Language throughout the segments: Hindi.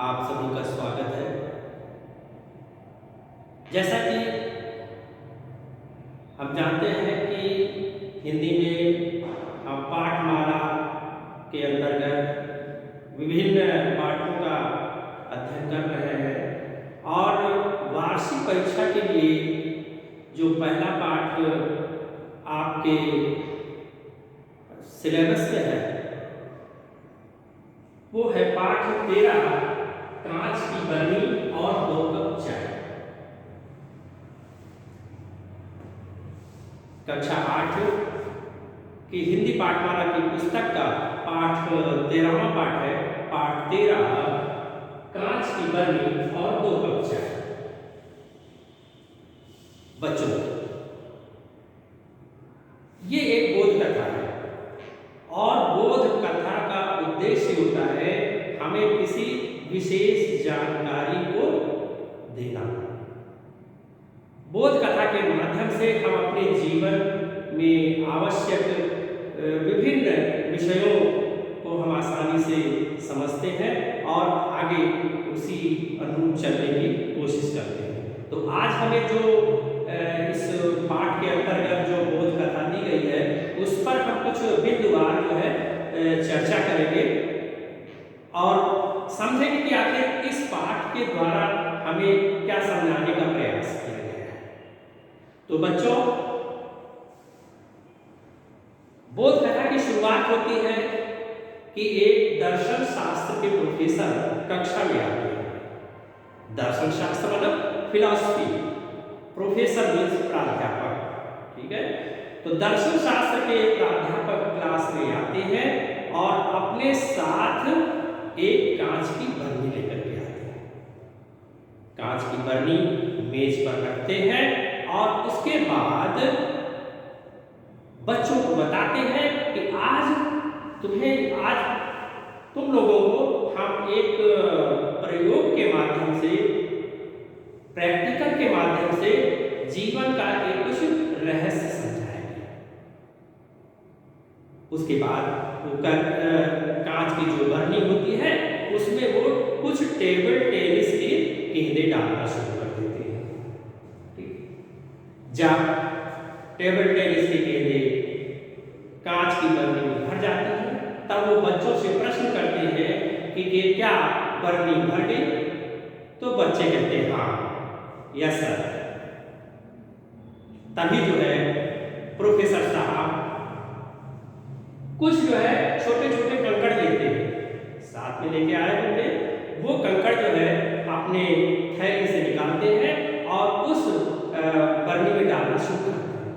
आप सभी का स्वागत है। जैसा कि हम जानते हैं कि हिंदी में हम पाठमाला के अंतर्गत विभिन्न पाठों का अध्ययन कर रहे हैं और वार्षिक परीक्षा के लिए जो पहला पाठ आपके सिलेबस में है वो है पाठ 13 कांच की बरनी और 2 कप चाय। कक्षा 8 की हिंदी पाठमाला की पुस्तक का पाठ 13वां पाठ है। पाठ 13 कांच की बरनी और 2 कप चाय। बच्चों, ये एक बोध कथा है और बोध कथा का उद्देश्य होता है हमें किसी विशेष जानकारी को देना। बोध कथा के माध्यम से हम अपने जीवन में आवश्यक विभिन्न विषयों को हम आसानी से समझते हैं और आगे उसी अनुरूप चलने की कोशिश करते हैं। तो आज हमें जो इस पाठ के अंतर्गत जो बोध कथा दी गई है उस पर हम कुछ बिंदुवार जो है चर्चा करेंगे और समझेंगे कि आखिर इस पाठ के द्वारा हमें क्या समझाने का प्रयास किया गया है। तो बच्चों, बोध कथा की शुरुआत होती है कि एक दर्शन शास्त्र के प्रोफेसर कक्षा में आते हैं। दर्शन शास्त्र मतलब फिलॉसफी, प्रोफेसर मीन्स प्राध्यापक, ठीक है। तो दर्शन शास्त्र के प्राध्यापक क्लास में आते हैं और अपने साथ एक कांच की बरनी लेकर के आते हैं। कांच की बरनी मेज पर रखते हैं और उसके बाद बच्चों को बताते हैं कि आज तुम लोगों को हम एक प्रयोग के माध्यम से, प्रैक्टिकल के माध्यम से जीवन का एक कुछ रहस्य समझाएंगे। उसके बाद वो कांच की जो बरनी होती है उसमें वो कुछ टेबल टेनिस के गेंदे डालना शुरू कर देते हैं। ठीक, जब टेबल टेनिस के गेंदे कांच की बरनी में भर जाती हैं तब वो बच्चों से प्रश्न करते हैं कि ये क्या बरनी भर गई? तो बच्चे कहते हैं हाँ, यस सर। तभी जो है प्रोफेसर साहब कुछ जो है छोटे छोटे कंकड़ लेते हैं, साथ में लेके आए होंगे। वो कंकड़ जो है अपने थैली से निकालते हैं और उस बरनी में डालना शुरू करते हैं।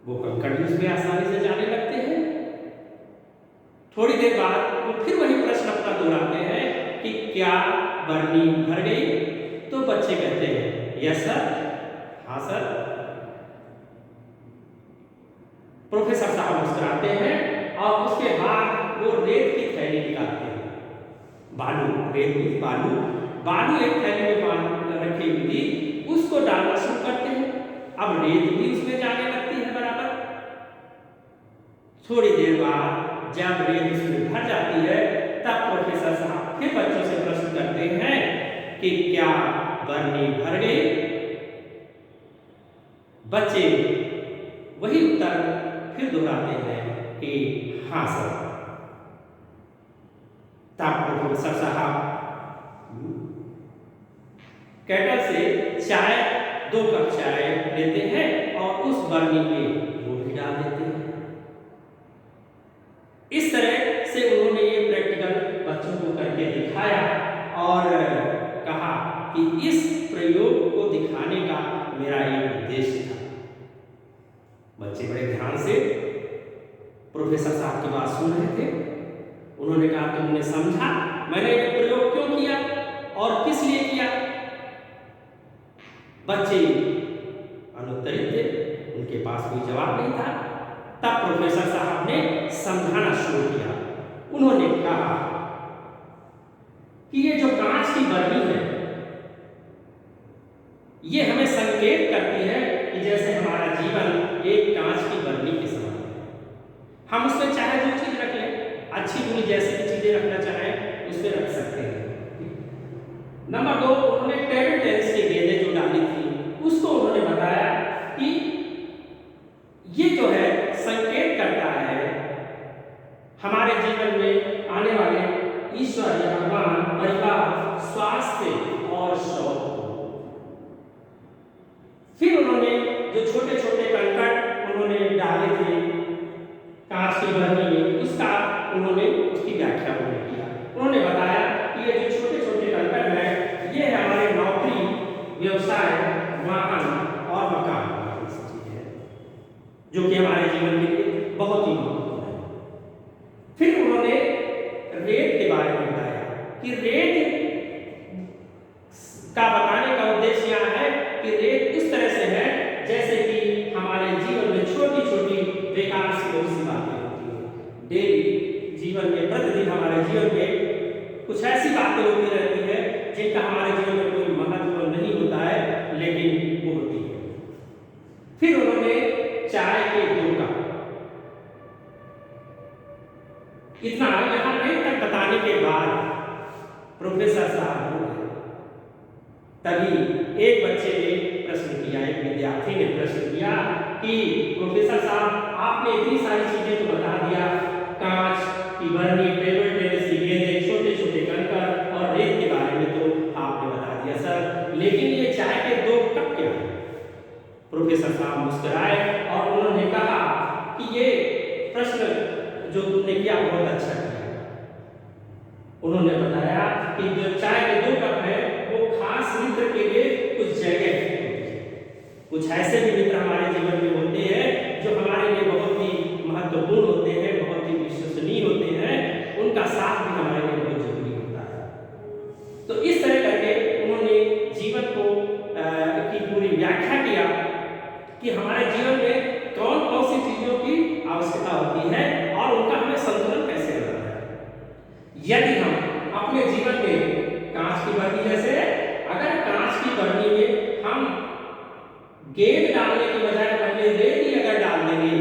वो कंकड़ भी उसमें आसानी से जाने लगते हैं। थोड़ी देर बाद वो फिर वही प्रश्न अपना दोहराते हैं कि क्या बरनी भर गई? तो बच्चे कहते हैं यस सर, हाँ सर। प्रोफेसर साहब मुस्कुराते हैं और उसके बाद वो रेत की थैली निकालते हैं। बालू एक थैली में रखी हुई थी, उसको डालना शुरू करते हैं। अब रेत भी उसमें जाने लगती है बराबर। थोड़ी देर बाद जब रेत उसमें भर जाती है तब प्रोफेसर साहब फिर बच्चों से प्रश्न करते हैं कि क्या बरनी भर गई? बच्चे वही उत्तर फिर दोहराते हैं कि हाँ सर। तब प्रोफेसर साहब केटल से 2 कप चाय लेते हैं और उस बरनी में वो भी डाल देते हैं। इस तरह से उन्होंने ये प्रैक्टिकल बच्चों को करके दिखाया और कहा कि इस प्रयोग को दिखाने का मेरा एक उद्देश्य था। बच्चे बड़े ध्यान से प्रोफेसर साहब की बात सुन रहे थे। उन्होंने कहा तुमने समझा मैंने ये प्रयोग क्यों किया और किस लिए किया? बच्चे अनुत्तरित थे, उनके पास कोई जवाब नहीं था। तब प्रोफेसर साहब ने समझाना शुरू किया। उन्होंने कहा कि ये जो कांच की बरनी है ये हमें संकेत करती है कि जैसे हमारा जीवन एक कांच की बरनी के समान है। हम उसमें चाहे जो चीज रख लें, अच्छी बुरी जैसी भी चीजें रखना चाहें उसमें रख सकते हैं, नंबर 2, उन्होंने टेबल टेनिस की गेंदें जो डाली थी उसको उन्होंने बताया कि ये जो है संकेत करता है हमारे जीवन में आने वाले ईश्वर या भगवान, परिवार, स्वास्थ्य और शौक। फिर उन्होंने जो छोटे छोटे कंकड़ उन्होंने डाले थे कांच की बरनी में, उसका उन्होंने उसकी व्याख्या किया। उन्होंने बताया कि ये जो छोटे छोटे कंकड़ हैं ये है हमारे नौकरी, व्यवसाय, वाहन और मकान जो कि हमारे जीवन के लिए बहुत ही महत्वपूर्ण है। फिर उन्होंने रेत के बारे में बताया कि रेत का बताने का उद्देश्य यह है कि रेत उस तरह से है जैसे कि हमारे जीवन में छोटी छोटी बेकार सी बहुत सी बातें होती हैं। डेली जीवन में, प्रतिदिन हमारे जीवन में कुछ ऐसी बातें होती रहती है जिनका हमारे जीवन में कोई महत्व नहीं होता है, लेकिन वो होती है। फिर उन्होंने चाय के 2 कप, इतना यहाँ तक बताने के बाद प्रोफेसर साहब हो गए। तभी एक बच्चे ने प्रश्न किया, एक विद्यार्थी ने प्रश्न किया कि प्रोफेसर साहब आपने इतनी सारी चीजें तो बता दिया, कांच की बरनी, टेबल टेनिस की गेंदें, छोटे छोटे कंकड़ और रेत के बारे में तो आपने बता दिया सर, लेकिन ये चाय के 2 कप क्या है? प्रोफेसर साहब मुस्कुराए और उन्होंने कहा कि ये प्रश्न जो तुमने किया बहुत अच्छा किया। उन्होंने बताया कि जो चाय के 2 कप है वो खास मित्र के लिए कुछ जगह होती है। कुछ ऐसे भी मित्र हमारे जीवन में होते हैं जो हमारे लिए बहुत ही महत्वपूर्ण होते हैं, बहुत ही विश्वसनीय होते हैं, उनका साथ भी हमारे लिए बहुत जरूरी होता है। तो इस तरह करके उन्होंने जीवन को की पूरी व्याख्या किया कि हमारे जीवन में कौन कौन सी चीजों की आवश्यकता होती है और उनका हमें संतुलन कैसे बनाना है। यदि हम अपने जीवन में कांच की बरनी जैसे, अगर कांच की बरनी में हम गेंद डालने के बजाय पहले रेत ही अगर डाल देंगे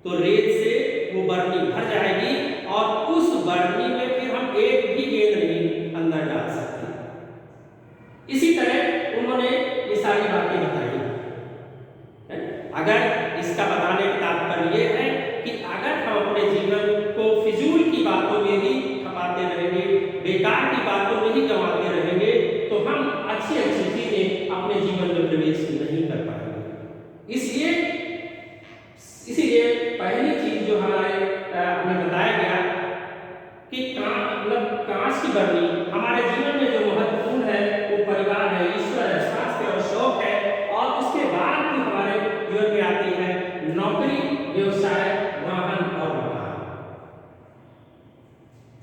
तो रेत से वो बरनी भर जाएगी और उस बरनी में फिर हम एक भी गेंद नहीं अंदर डाल सकते। इसी तरह उन्होंने ये सारी बातें बताई। अगर इसका बताने का तात्पर्य यह है कि अगर हम अपने जीवन को फिजूल की बातों में ही खपाते रहेंगे, बेकार की बातों में ही गंवाते रहेंगे, तो हम अच्छी अच्छी चीजें अपने जीवन में प्रवेश नहीं कर पाएंगे। इसीलिए पहली चीज जो हमें बताया गया कि कांच की बरनी हमारे जीवन में जो महत्वपूर्ण है वो परिवार है, ईश्वर है, स्वास्थ्य और शौक है, और उसके बाद भी हमारे जीवन में आती है नौकरी, व्यवसाय, वाहन और मकान।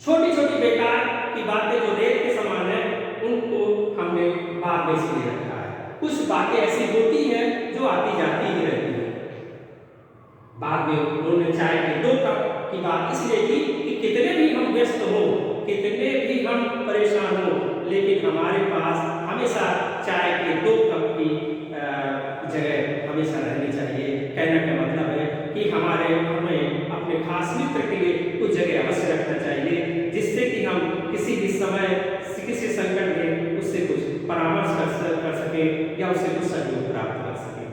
छोटी छोटी बेकार की बातें जो रेत के समान है उनको हमने बाद में इसलिए रखा है। कुछ बातें ऐसी होती हैं जो आती जाती ही रहती है। बाद में उन्होंने चाय के 2 कप की बात इसलिए की कि कितने भी हम व्यस्त हो, कितने भी हम परेशान हो, लेकिन हमारे पास हमेशा चाय के 2 कप की जगह हमेशा रहनी चाहिए। कहने का मतलब है कि हमें अपने खास मित्र के लिए कुछ जगह अवश्य रखना चाहिए, जिससे कि हम किसी भी समय किसी संकट में उससे कुछ परामर्श कर सके या उससे कुछ सहयोग प्राप्त कर सके।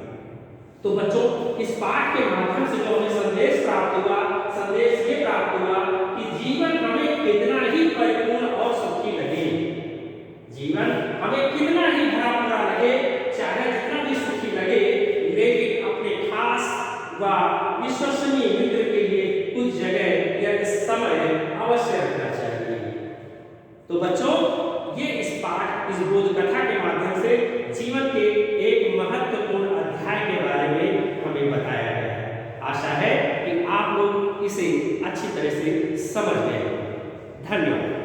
तो बच्चों, इस पाठ के माध्यम से जो हमें संदेश प्राप्त हुआ, संदेश ये प्राप्त हुआ कि जीवन हमें कितना ही परिपूर्ण और सुखी लगे, जीवन हमें कितना ही भरा पूरा लगे, चाहे जितना भी सुखी लगे, लेकिन अपने खास व विश्वसनीय मित्र के लिए कुछ जगह या समय अवश्य रखना चाहिए। तो बच्चों, ये इस बोध कथा के माध्यम से जीवन के एक महत्वपूर्ण अध्याय के बारे में हमें बताया गया है। आशा है कि आप लोग इसे अच्छी तरह से समझ गए। धन्यवाद।